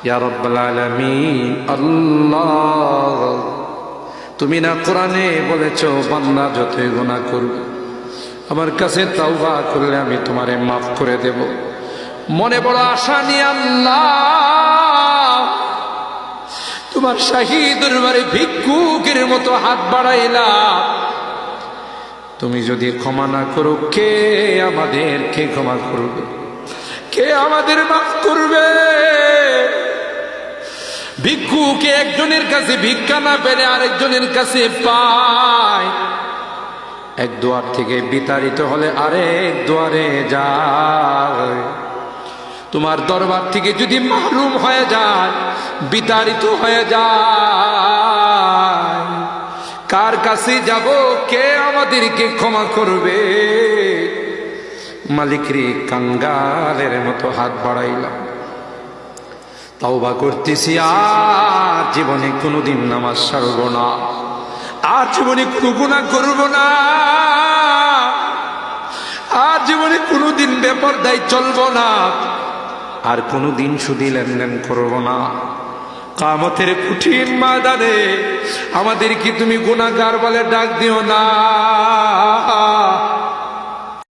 ইয়া রাব্বাল আলামিন। আল্লাহ, তুমি না কোরআনে বলেছো বান্দা যতই গুনাহ করবে আমার কাছে তাওবা করলে আমি তোমারে মাফ করে দেব। মনে বড় আশা নিয়ে আল্লাহ তোমার শাহী দরবারে ভিক্ষুকের মতো হাত বাড়াইলাম। তুমি যদি ক্ষমা না করো, কে আমাদেরকে ক্ষমা করবে? কে আমাদের মাফ করবে? ভিক্ষুকে একজনের কাছে ভিক্ষা না পেলে আরেকজনের কাছে পায়। এক দুয়ার থেকে বিতাড়িত হলে আরেক দুয়ারে যায়। তোমার দরবার থেকে যদি মাহরুম হয়ে যায়, বিতাড়িত হয়ে যায়, কার কাছে যাব? কে আমাদেরকে ক্ষমা করবে? মালিক রে, কাঙ্গালের মতো হাত বাড়াইলাম, তাওবা করতেছি, আর জীবনে কোনোদিন নামাজ ছাড়ব না, আর জীবনে কোনো গুনাহ করব না, আর জীবনে কোনোদিন বেপরদায় চলব না, আর কোনোদিন সুদী লেনদেন করব না। কিয়ামতের কঠিন ময়দানে আমাদেরকে তুমি গুনাহগার বলে ডাক দিও না।